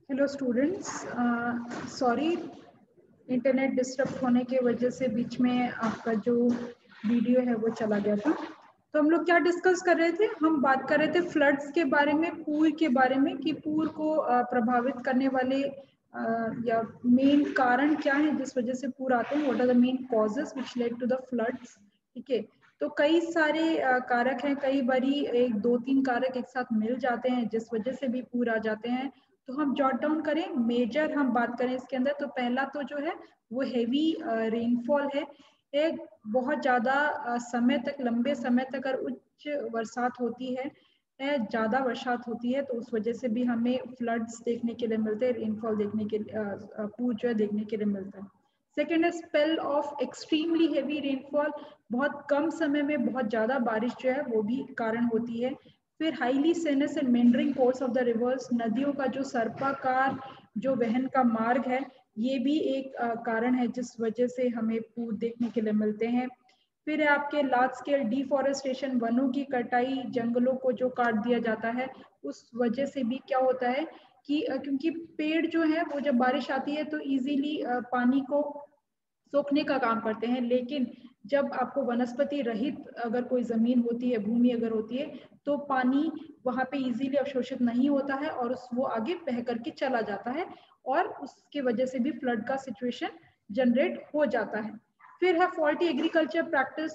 Hello students, sorry internet disturb होने के वजह से बीच में आपका जो वीडियो है वो चला गया था। तो हम लोग क्या डिस्कस कर रहे थे? हम बात कर रहे थे फ्लड्स के बारे में, पूर के बारे में कि पूर को प्रभावित करने वाले या मेन कारण क्या है जिस वजह से पूर आते हैं। What are the main causes which lead to the floods. ठीक है, तो कई सारे कारक हैं, कई बारी एक दो तीन कारक एक साथ मिल जाते हैं जिस वजह से भी पूर आ जाते हैं। तो हम जॉट डाउन करें, मेजर हम बात करें इसके अंदर। तो पहला तो जो है वो हेवी रेनफॉल है। एक बहुत ज्यादा समय तक, लंबे समय तक अगर उच्च बरसात होती है, ज्यादा बरसात होती है, तो उस वजह से भी हमें फ्लड्स देखने के लिए मिलते हैं, रेनफॉल देखने के पूर जो है देखने के लिए मिलता है। सेकेंड है spell of extremely heavy rainfall, बहुत कम समय में बहुत ज्यादा बारिश जो है वो भी कारण होती है। फिर highly sinuous and meandering course of the rivers, नदियों का जो सर्पाकार जो वहन का मार्ग है, ये भी एक कारण है जिस वजह से हमें पूर देखने के लिए मिलते हैं। फिर है आपके लार्ज स्केल डिफॉरेस्टेशन, वनों की कटाई, जंगलों को जो काट दिया जाता है, उस वजह से भी क्या होता है कि क्योंकि पेड़ जो है वो जब बारिश आती है तो इजीली पानी को सोखने का काम करते हैं, लेकिन जब आपको वनस्पति रहित अगर कोई जमीन होती है, भूमि अगर होती है, तो पानी वहां पे इजीली अवशोषित नहीं होता है और वो आगे बह करके चला जाता है और उसके वजह से भी फ्लड का सिचुएशन जनरेट हो जाता है। फिर है फॉल्टी एग्रीकल्चर प्रैक्टिस,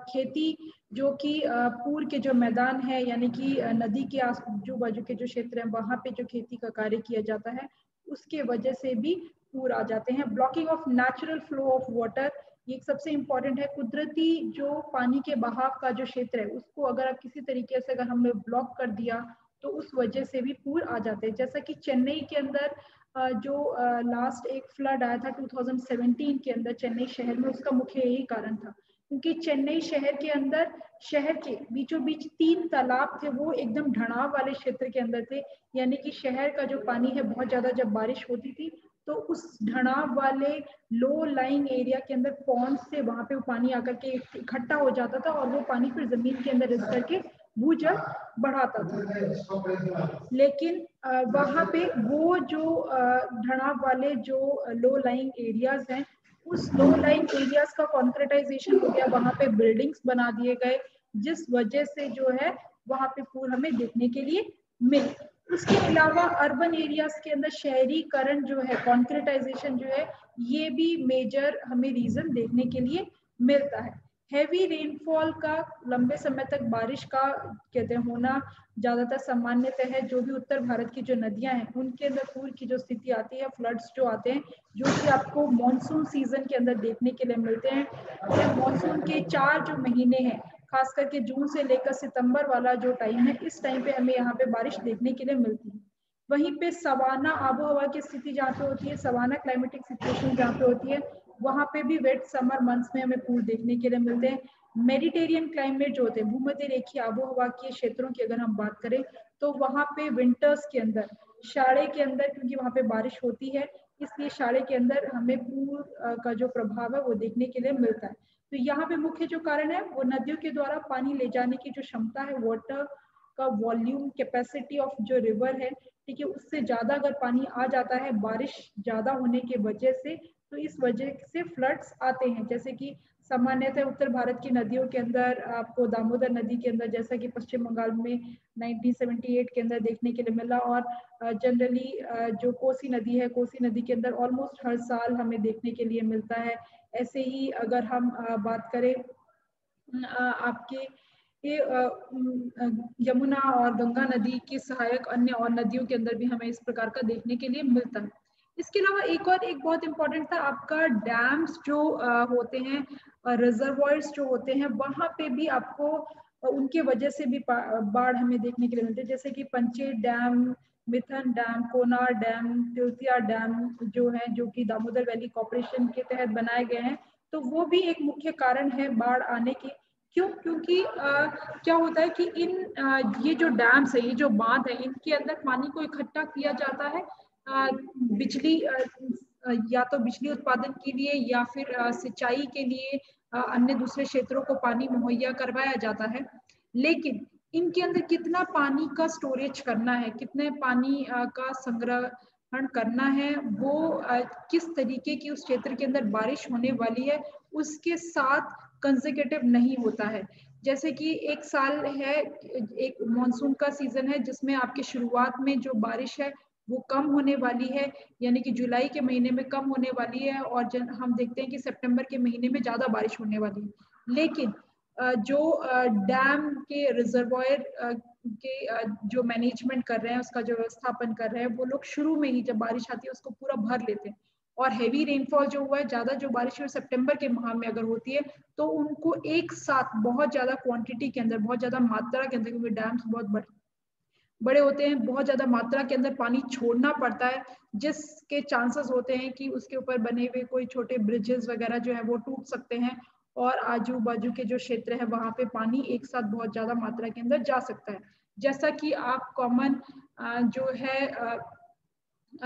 खेती जो कि पूर के जो मैदान है यानी कि नदी के आजू बाजू के जो क्षेत्र है वहां पे जो खेती का कार्य किया जाता है, उसके वजह से भी पूर आ जाते हैं। Blocking of natural flow of water, ये सबसे इंपॉर्टेंट है। कुदरती जो पानी के बहाव का जो क्षेत्र है उसको अगर आप किसी तरीके से अगर हमने ब्लॉक कर दिया तो उस वजह से भी पूर आ जाते हैं। जैसा कि चेन्नई के अंदर जो लास्ट एक फ्लड आया था 2017 के अंदर चेन्नई शहर में, उसका मुख्य यही कारण था क्योंकि चेन्नई शहर के अंदर, शहर के बीचों बीच 3 तालाब थे, वो एकदम ढनाव वाले क्षेत्र के अंदर थे। यानी कि शहर का जो पानी है बहुत ज्यादा जब बारिश होती थी तो उस ढनाव वाले लो लाइंग एरिया के अंदर पॉन्ड से वहां पे वो पानी आकर के इकट्ठा हो जाता था और वो पानी फिर जमीन के अंदर रिस करके भूजल बढ़ाता था। लेकिन वहां पे वो जो ढनाव वाले जो लो लाइंग एरियाज हैं, उस लो लाइंग एरियाज का कॉन्क्रीटाइजेशन हो गया, वहां पे बिल्डिंग्स बना दिए गए, जिस वजह से जो है वहां पे पूर हमें देखने के लिए मिले। उसके अलावा अर्बन एरियाज के अंदर शहरीकरण जो है, कॉन्क्रीटाइजेशन जो है, ये भी मेजर हमें रीजन देखने के लिए मिलता है। हैवी रेनफॉल का, लंबे समय तक बारिश का कहते हैं होना ज्यादातर सामान्यतः है। जो भी उत्तर भारत की जो नदियां हैं उनके अंदर पूर की जो स्थिति आती है, फ्लड्स जो आते हैं, जो कि आपको मॉनसून सीजन के अंदर देखने के लिए मिलते हैं। मॉनसून के 4 जो महीने हैं, खास करके जून से लेकर सितंबर वाला जो टाइम है, इस टाइम पे हमें यहाँ पे बारिश देखने के लिए मिलती है। वहीं पे सवाना आबो हवा की स्थिति जहाँ पे होती है, सवाना क्लाइमेटिक सिचुएशन जहाँ पे होती है, वहां पे भी वेट समर मंथ्स में हमें पूर देखने के लिए मिलते हैं। मेडिटेरियन क्लाइमेट जो होते हैं, भूमध्य रेखीय आबो हवा के क्षेत्रों की अगर हम बात करें, तो वहां पे विंटर्स के अंदर, शाड़े के अंदर, क्योंकि वहां पे बारिश होती है, इसलिए शाड़े के अंदर हमें पूर का जो प्रभाव है वो देखने के लिए मिलता है। तो यहाँ पे मुख्य जो कारण है वो नदियों के द्वारा पानी ले जाने की जो क्षमता है, वाटर का वॉल्यूम, कैपेसिटी ऑफ जो रिवर है, ठीक है, उससे ज्यादा अगर पानी आ जाता है बारिश ज्यादा होने की वजह से, तो इस वजह से फ्लड्स आते हैं। जैसे कि सामान्यतः उत्तर भारत की नदियों के अंदर आपको दामोदर नदी के अंदर, जैसा कि पश्चिम बंगाल में 1978 के अंदर देखने के लिए मिला, और जनरली जो कोसी नदी है, कोसी नदी के अंदर ऑलमोस्ट हर साल हमें देखने के लिए मिलता है। ऐसे ही अगर हम बात करें आपके यमुना और गंगा नदी के सहायक अन्य और नदियों के अंदर भी हमें इस प्रकार का देखने के लिए मिलता है। इसके अलावा एक बहुत इंपॉर्टेंट था आपका डैम्स जो होते हैं, रिजर्वॉयर्स जो होते हैं, वहां पे भी आपको उनके वजह से भी बाढ़ हमें देखने के लिए मिलते हैं। जैसे कि Panchet dam, Maithon dam, Konar dam, Tilaiya dam जो है, जो कि दामोदर वैली कॉर्पोरेशन के तहत बनाए गए हैं, तो वो भी एक मुख्य कारण है बाढ़ आने की। क्यों? क्योंकि क्या होता है कि ये जो डैम्स है, ये जो बांध है, इनके अंदर पानी को इकट्ठा किया जाता है बिजली, या तो बिजली उत्पादन के लिए या फिर सिंचाई के लिए अन्य दूसरे क्षेत्रों को पानी मुहैया करवाया जाता है। लेकिन इनके अंदर कितना पानी का स्टोरेज करना है, कितने पानी का संग्रह ग्रहण करना है वो किस तरीके की उस क्षेत्र के अंदर बारिश होने वाली है उसके साथ कंसेक्यूटिव नहीं होता है। जैसे कि एक साल है, एक मॉनसून का सीजन है जिसमें आपकी शुरुआत में जो बारिश है वो कम होने वाली है, यानी कि जुलाई के महीने में कम होने वाली है और हम देखते हैं कि सितंबर के महीने में ज्यादा बारिश होने वाली है। लेकिन जो डैम के रिजर्वॉयर के जो मैनेजमेंट कर रहे हैं, उसका जो व्यवस्थापन कर रहे हैं, वो लोग शुरू में ही जब बारिश आती है उसको पूरा भर लेते हैं। और हैवी रेनफॉल जो हुआ है, ज्यादा जो बारिश है सितंबर के माह में अगर होती है तो उनको एक साथ बहुत ज्यादा क्वांटिटी के अंदर, बहुत ज्यादा मात्रा के अंदर, क्योंकि डैम्स बहुत बड़े होते हैं, बहुत ज्यादा मात्रा के अंदर पानी छोड़ना पड़ता है, जिसके चांसेस होते हैं कि उसके ऊपर बने हुए कोई छोटे ब्रिजेस वगैरह जो है वो टूट सकते हैं और आजू बाजू के जो क्षेत्र है वहां पे पानी एक साथ बहुत ज्यादा मात्रा के अंदर जा सकता है। जैसा कि आप कॉमन जो है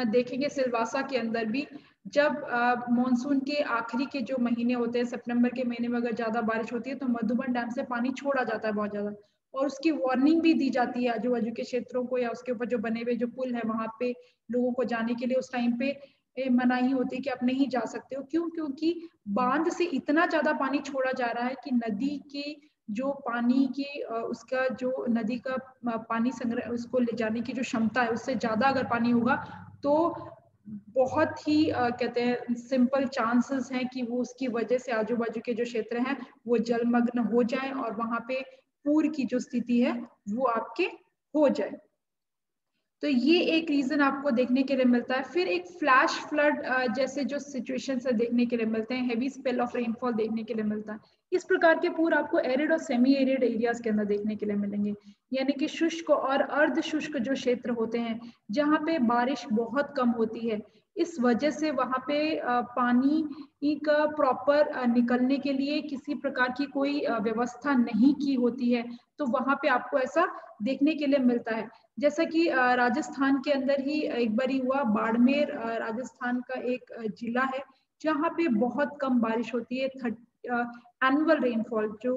देखेंगे सिलवासा के अंदर भी, जब मॉनसून के आखिरी के जो महीने होते हैं, सितंबर के महीने में अगर ज्यादा बारिश होती है तो मधुबन डैम से पानी छोड़ा जाता है बहुत ज्यादा, और उसकी वार्निंग भी दी जाती है आजू बाजू के क्षेत्रों को, या उसके ऊपर जो बने हुए जो पुल है वहां पे लोगों को जाने के लिए उस टाइम पे मनाही होती है कि आप नहीं जा सकते हो। क्यों? क्योंकि बांध से इतना ज्यादा पानी छोड़ा जा रहा है कि नदी की जो पानी की उसका जो नदी का पानी संग्रह, उसको ले जाने की जो क्षमता है उससे ज्यादा अगर पानी होगा तो बहुत ही कहते हैं सिंपल चांसेस हैं कि वो उसकी वजह से आजू बाजू के जो क्षेत्र हैं वो जलमग्न हो जाए और वहां पे पूर की जो स्थिति है वो आपके हो जाए। तो ये एक रीजन आपको देखने के लिए मिलता है। फिर एक फ्लैश फ्लड जैसे जो सिचुएशन है देखने के लिए मिलते हैं, हेवी स्पेल ऑफ रेनफॉल देखने के लिए मिलता है। इस प्रकार के पूर आपको एरिड और सेमी एरिड एरियाज के अंदर देखने के लिए मिलेंगे, यानी कि शुष्क और अर्ध शुष्क जो क्षेत्र होते हैं जहाँ पे बारिश बहुत कम होती है। इस वजह से वहां पे पानी का प्रॉपर निकलने के लिए किसी प्रकार की कोई व्यवस्था नहीं की होती है, तो वहां पे आपको ऐसा देखने के लिए मिलता है। जैसा कि राजस्थान के अंदर ही एक बार हुआ, बाड़मेर राजस्थान का एक जिला है जहाँ पे बहुत कम बारिश होती है। एनुअल रेनफॉल जो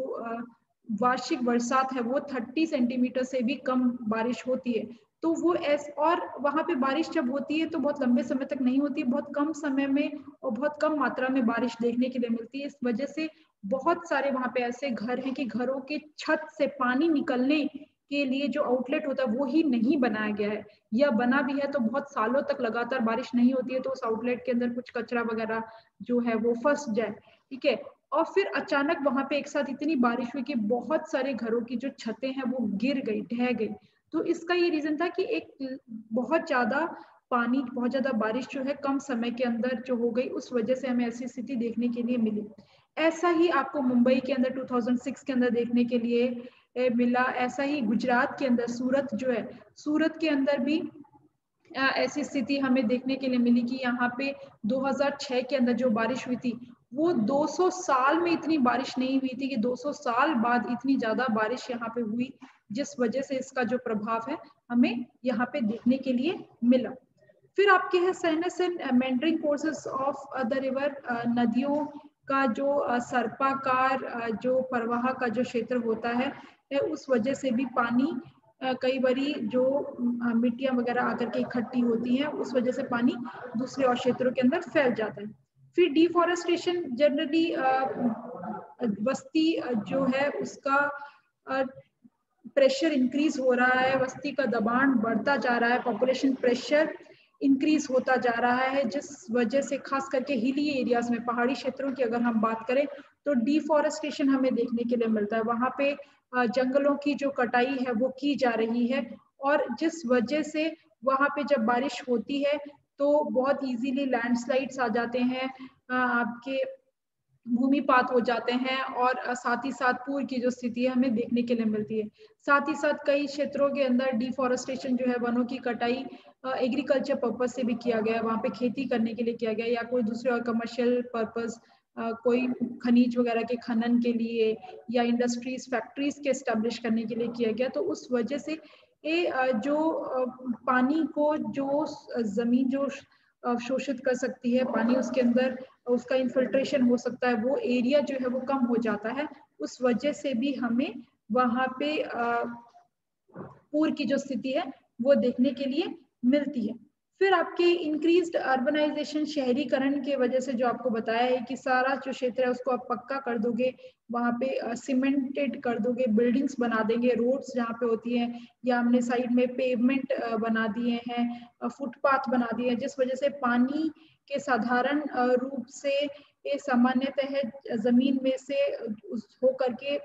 वार्षिक बरसात है वो 30 सेंटीमीटर से भी कम बारिश होती है। तो वो और वहां पे बारिश जब होती है तो बहुत लंबे समय तक नहीं होती, बहुत कम समय में और बहुत कम मात्रा में बारिश देखने के लिए मिलती है। इस वजह से बहुत सारे वहां पे ऐसे घर हैं कि घरों के छत से पानी निकलने के लिए जो आउटलेट होता है वो ही नहीं बनाया गया है, या बना भी है तो बहुत सालों तक लगातार बारिश नहीं होती है तो उस आउटलेट के अंदर कुछ कचरा वगैरह जो है वो फंस जाए। ठीक है, और फिर अचानक वहां पे एक साथ इतनी बारिश हुई कि बहुत सारे घरों की जो छतें हैं वो गिर गई, ढह गई। तो इसका ये रीजन था कि एक बहुत ज्यादा पानी, बहुत ज्यादा बारिश जो है कम समय के अंदर जो हो गई, उस वजह से हमें ऐसी स्थिति देखने के लिए मिली। ऐसा ही आपको मुंबई के अंदर 2006 के अंदर देखने के लिए मिला। ऐसा ही गुजरात के अंदर सूरत जो है, सूरत के अंदर भी ऐसी स्थिति हमें देखने के लिए मिली कि यहाँ पे 2006 के अंदर जो बारिश हुई थी वो 200 साल में इतनी बारिश नहीं हुई थी, कि 200 साल बाद इतनी ज्यादा बारिश यहाँ पे हुई, जिस वजह से इसका जो प्रभाव है हमें यहाँ पे देखने के लिए मिला। फिर आपके है sinus and meandering courses of the river, नदियों का जो सर्पाकार जो प्रवाह का जो क्षेत्र होता है, उस वजह से भी पानी कई बारी जो मिट्टियां वगैरह आकर के इकट्ठी होती हैं उस वजह से पानी दूसरे और क्षेत्रों के अंदर फैल जाता है। फिर डिफॉरेस्टेशन, जनरली बस्ती जो है उसका प्रेशर इंक्रीज हो रहा है, बस्ती का दबाव बढ़ता जा रहा है, पॉपुलेशन प्रेशर इंक्रीज होता जा रहा है, जिस वजह से खास करके हिली एरियाज में, पहाड़ी क्षेत्रों की अगर हम बात करें तो डिफॉरेस्टेशन हमें देखने के लिए मिलता है। वहां पे जंगलों की जो कटाई है वो की जा रही है, और जिस वजह से वहां पे जब बारिश होती है तो बहुत इजीली लैंडस्लाइड्स आ जाते हैं, आपके भूमिपात हो जाते हैं, और साथ ही साथ पूर की जो स्थिति है हमें देखने के लिए मिलती है। साथ ही साथ कई क्षेत्रों के अंदर डिफॉरेस्टेशन जो है, वनों की कटाई एग्रीकल्चर पर्पज से भी किया गया है, वहाँ पे खेती करने के लिए किया गया, या कोई दूसरे और कमर्शियल पर्पज, कोई खनिज वगैरह के खनन के लिए या इंडस्ट्रीज फैक्ट्रीज के एस्टेब्लिश करने के लिए किया गया। तो उस वजह से ये जो पानी को जो जमीन जो शोषित कर सकती है, पानी उसके अंदर उसका इन्फिल्ट्रेशन हो सकता है, वो एरिया जो है वो कम हो जाता है। उस वजह से भी हमें वहां पे पूर की जो स्थिति है वो देखने के लिए मिलती है। फिर आपके इंक्रीज्ड अर्बनाइजेशन, शहरीकरण के वजह से जो आपको बताया है कि सारा जो क्षेत्र है उसको आप पक्का कर दोगे, वहाँ पे सीमेंटेड कर दोगे, बिल्डिंग्स बना देंगे, रोड्स जहाँ पे होती हैं, या हमने साइड में पेवमेंट बना दिए हैं, फुटपाथ बना दिए हैं, जिस वजह से पानी के साधारण रूप से ये सामान्यतः जमीन में से हो करके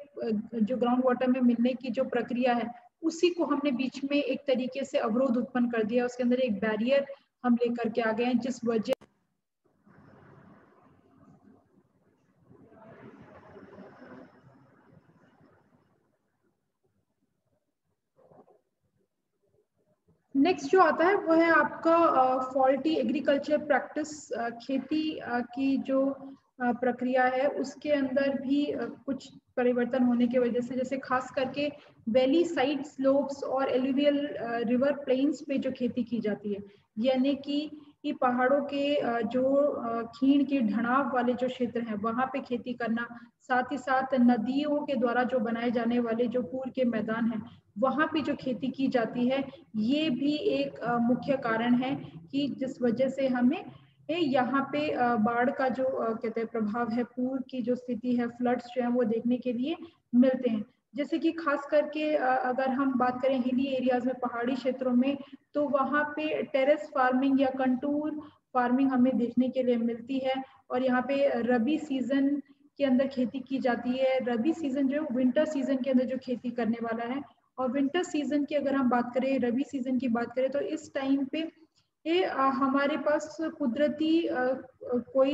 जो ग्राउंड वाटर में मिलने की जो प्रक्रिया है, उसी को हमने बीच में एक तरीके से अवरोध उत्पन्न कर दिया, उसके अंदर एक बैरियर हम लेकर के आ गए हैं, जिस वजह नेक्स्ट जो आता है वो है आपका फॉल्टी एग्रीकल्चर प्रैक्टिस। खेती की जो प्रक्रिया है उसके अंदर भी कुछ परिवर्तन होने की वजह से, जैसे खास करके वैली साइड स्लोप्स और एलुवियल रिवर प्लेन्स पे जो खेती की जाती है, यानी कि पहाड़ों के जो खीण के ढलाव वाले जो क्षेत्र हैं वहां पे खेती करना, साथ ही साथ नदियों के द्वारा जो बनाए जाने वाले जो पूर के मैदान हैं वहां पे जो खेती की जाती है, ये भी एक मुख्य कारण है कि जिस वजह से हमें यहाँ पे बाढ़ का जो कहते हैं प्रभाव है, पूर की जो स्थिति है, फ्लड्स जो है वो देखने के लिए मिलते हैं। जैसे कि खास करके अगर हम बात करें हिली एरियाज में, पहाड़ी क्षेत्रों में, तो वहाँ पे टेरेस फार्मिंग या कंटूर फार्मिंग हमें देखने के लिए मिलती है, और यहाँ पे रबी सीजन के अंदर खेती की जाती है। रबी सीजन जो विंटर सीजन के अंदर जो खेती करने वाला है, और विंटर सीजन की अगर हम बात करें, रबी सीजन की बात करें, तो इस टाइम पे ये हमारे पास कुदरती कोई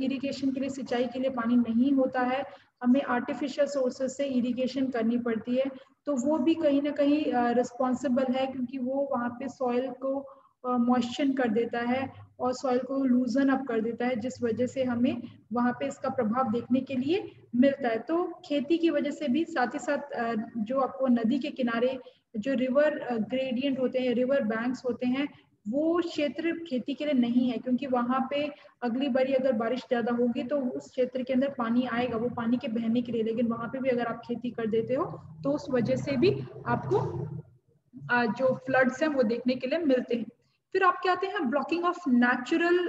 इरिगेशन के लिए, सिंचाई के लिए पानी नहीं होता है, हमें आर्टिफिशियल सोर्सेज से इरिगेशन करनी पड़ती है। तो वो भी कहीं ना कहीं रिस्पॉन्सिबल है, क्योंकि वो वहाँ पे सॉइल को मॉइस्चर कर देता है और सॉइल को लूजन अप कर देता है, जिस वजह से हमें वहाँ पे इसका प्रभाव देखने के लिए मिलता है। तो खेती की वजह से भी, साथ ही साथ जो आपको नदी के किनारे जो रिवर ग्रेडियंट होते हैं, रिवर बैंक्स होते हैं, वो क्षेत्र खेती के लिए नहीं है, क्योंकि वहां पे अगली बारी अगर बारिश ज्यादा होगी तो उस क्षेत्र के अंदर पानी आएगा, वो पानी के बहने के लिए, लेकिन वहां पे भी अगर आप खेती कर देते हो तो उस वजह से भी आपको जो फ्लड्स हैं वो देखने के लिए मिलते हैं। फिर आप क्या आते हैं, blocking of natural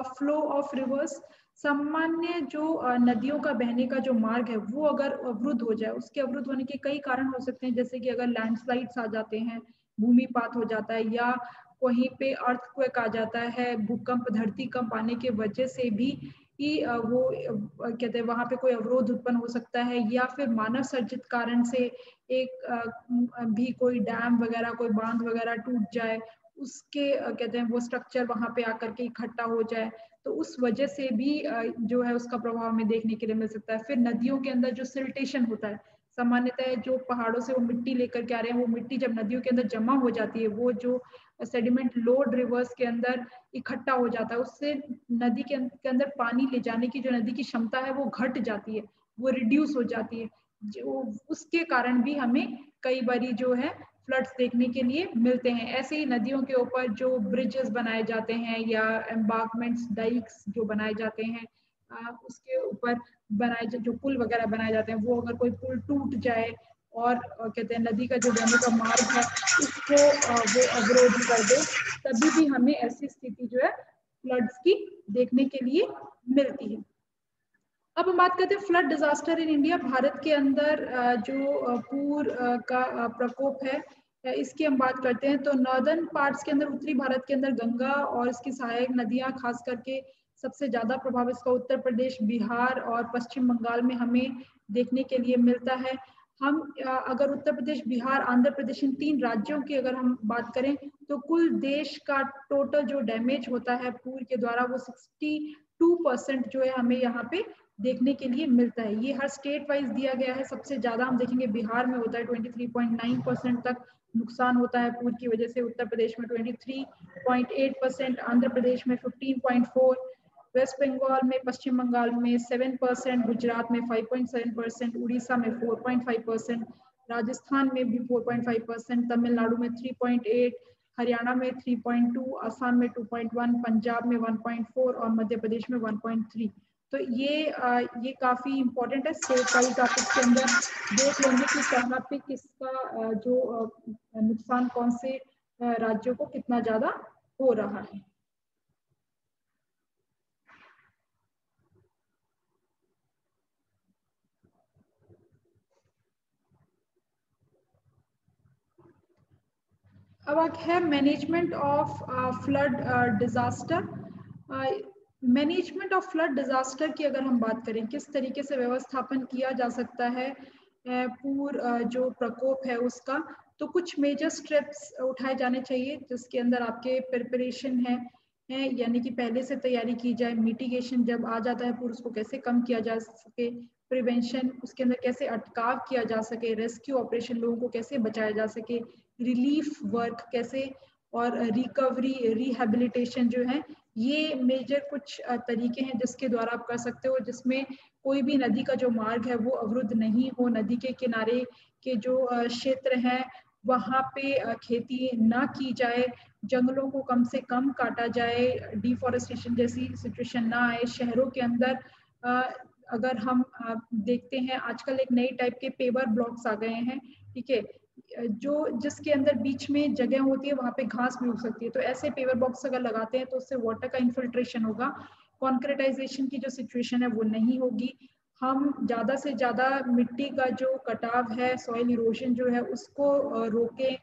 flow of reverse. सामान्य जो नदियों का बहने का जो मार्ग है वो अगर अवरुद्ध हो जाए, उसके अवरुद्ध होने के कई कारण हो सकते हैं, जैसे कि अगर लैंडस्लाइड्स आ जाते हैं, भूमिपात हो जाता है, या कहीं पे अर्थक्वेक आ जाता है, भूकंप, धरती कंप आने की वजह से भी वो कहते हैं वहां पे कोई अवरोध उत्पन्न हो सकता है, या फिर मानव सर्जित कारण से एक भी कोई डैम वगैरह, कोई बांध वगैरह टूट जाए, उसके कहते हैं वो स्ट्रक्चर वहां पे आकर के इकट्ठा हो जाए, तो उस वजह से भी जो है उसका प्रभाव हमें देखने के लिए मिल सकता है। फिर नदियों के अंदर जो सिल्टेशन होता है, सामान्यतः जो पहाड़ों से वो मिट्टी लेकर के आ रहे हैं, वो मिट्टी जब नदियों के अंदर जमा हो जाती है, वो जो सेडिमेंट लोड रिवर्स के अंदर इकट्ठा हो जाता है, उससे नदी के अंदर पानी ले जाने की जो नदी की क्षमता है वो घट जाती है, वो रिड्यूस हो जाती है, जो उसके कारण भी हमें कई बारी जो है फ्लड्स देखने के लिए मिलते हैं। ऐसे ही नदियों के ऊपर जो ब्रिजेस बनाए जाते हैं या एम्बार्कमेंट्स, डाइक्स जो बनाए जाते हैं, उसके ऊपर बनाए जो पुल वगैरह बनाए जाते हैं, वो अगर कोई पुल टूट जाए और कहते हैं नदी का जो बहने का मार्ग है उसको वो अवरोध कर दे, तभी भी हमें ऐसी स्थिति जो है फ्लड्स की देखने के लिए मिलती है। अब हम बात करते हैं flood disaster in India. Bharat के अंदर जो पूर का प्रकोप है, इसकी हम बात करते हैं तो नॉर्दर्न पार्ट्स के अंदर, उत्तरी भारत के अंदर गंगा और इसकी सहायक नदियां, खास करके सबसे ज्यादा प्रभाव इसका उत्तर प्रदेश, बिहार और पश्चिम बंगाल में हमें देखने के लिए मिलता है। हम अगर उत्तर प्रदेश, बिहार, आंध्र प्रदेश, इन 3 राज्यों की अगर हम बात करें तो कुल देश का टोटल जो डैमेज होता है पूर के द्वारा, वो 62% जो है हमें यहाँ पे देखने के लिए मिलता है। ये हर स्टेट वाइज दिया गया है। सबसे ज्यादा हम देखेंगे बिहार में होता है, 23.9% तक नुकसान होता है पूर की वजह से, उत्तर प्रदेश में 23.8%, आंध्र प्रदेश में 15.4%, वेस्ट बंगाल में, पश्चिम बंगाल में 7%, गुजरात में 5.7%, उड़ीसा में 4.5%, राजस्थान में भी 4.5%, तमिलनाडु में 3.8%, हरियाणा में 3.2%, असम में 2.1%, पंजाब में 1.4% और मध्य प्रदेश में 1.3%। तो ये काफी इम्पोर्टेंट है। स्टेट वाइज टॉपिक के अंदर देख लेंगे कि कहाँ पे किसका जो नुकसान कौन से राज्यों को कितना ज्यादा हो रहा है। अब है management of flood disaster. Management of flood disaster की अगर हम बात करें, किस तरीके से व्यवस्थापन किया जा सकता है जो प्रकोप है उसका, तो कुछ मेजर स्टेप्स उठाए जाने चाहिए जिसके अंदर आपके प्रिपरेशन है यानी कि पहले से तैयारी की जाए, मिटिगेशन जब आ जाता है पूर उसको कैसे कम किया जा सके, प्रिवेंशन उसके अंदर कैसे अटकाव किया जा सके, रेस्क्यू ऑपरेशन लोगों को कैसे बचाया जा सके, रिलीफ वर्क कैसे, और रिकवरी रिहेबिलिटेशन जो है, ये मेजर कुछ तरीके हैं जिसके द्वारा आप कर सकते हो, जिसमें कोई भी नदी का जो मार्ग है वो अवरुद्ध नहीं हो, नदी के किनारे के जो क्षेत्र हैं वहाँ पे खेती ना की जाए, जंगलों को कम से कम काटा जाए, डिफॉरेस्टेशन जैसी सिचुएशन ना आए। शहरों के अंदर अगर हम देखते हैं आजकल एक नई टाइप के पेवर ब्लॉक्स आ गए हैं, ठीक है, जिसके अंदर बीच में जगह होती है वहां पे घास भी उग सकती है, तो ऐसे पेवर बॉक्स अगर लगाते हैं तो उससे वाटर का इन्फिल्ट्रेशन होगा, कॉन्क्रीटाइजेशन की जो सिचुएशन है वो नहीं होगी, हम ज्यादा से ज्यादा मिट्टी का जो कटाव है, सॉइल इरोजन जो है उसको रोके,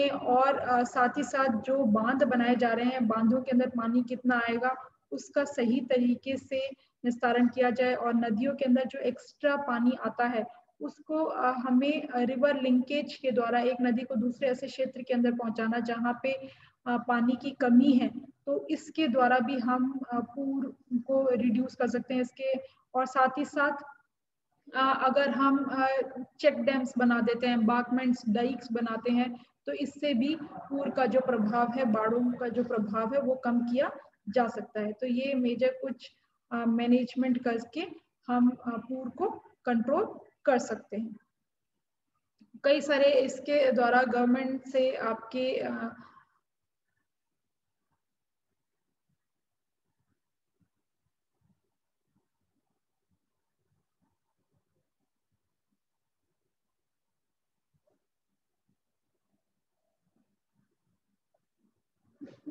और साथ ही साथ जो बांध बनाए जा रहे हैं, बांधों के अंदर पानी कितना आएगा उसका सही तरीके से निस्तारण किया जाए, और नदियों के अंदर जो एक्स्ट्रा पानी आता है उसको हमें रिवर लिंकेज के द्वारा एक नदी को दूसरे ऐसे क्षेत्र के अंदर पहुंचाना जहाँ पे पानी की कमी है, तो इसके द्वारा भी हम पूर को रिड्यूस कर सकते हैं इसके। और साथ ही साथ अगर हम चेक डैम्स बना देते हैं, एम्बार्कमेंट्स, डाइक्स बनाते हैं, तो इससे भी पूर का जो प्रभाव है, बाढ़ों का जो प्रभाव है वो कम किया जा सकता है। तो ये मेजर कुछ मैनेजमेंट करके हम पूर को कंट्रोल कर सकते हैं। कई सारे इसके द्वारा गवर्नमेंट से आपके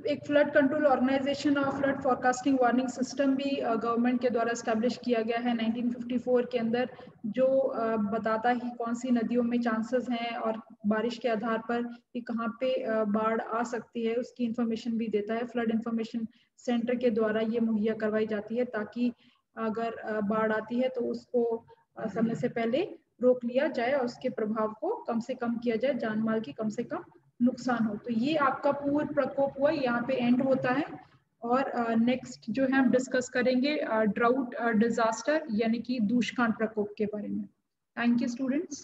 एक फ्लड कंट्रोल ऑर्गेनाइजेशन और फ्लड फोरकास्टिंग वार्निंग सिस्टम भी गवर्नमेंट के द्वारा एस्टेब्लिश किया गया है 1954 के अंदर, जो बताता है कौन सी नदियों में चांसेस हैं और बारिश के आधार पर कि कहाँ पे बाढ़ आ सकती है उसकी इंफॉर्मेशन भी देता है। फ्लड इंफॉर्मेशन सेंटर के द्वारा ये मुहैया करवाई जाती है ताकि अगर बाढ़ आती है तो उसको समय से पहले रोक लिया जाए और उसके प्रभाव को कम से कम किया जाए, जान माल की कम से कम नुकसान हो। तो ये आपका पूर्ण प्रकोप हुआ, यहाँ पे एंड होता है। और नेक्स्ट जो है हम डिस्कस करेंगे ड्राउट डिजास्टर यानी कि दुष्काल प्रकोप के बारे में। Thank you students.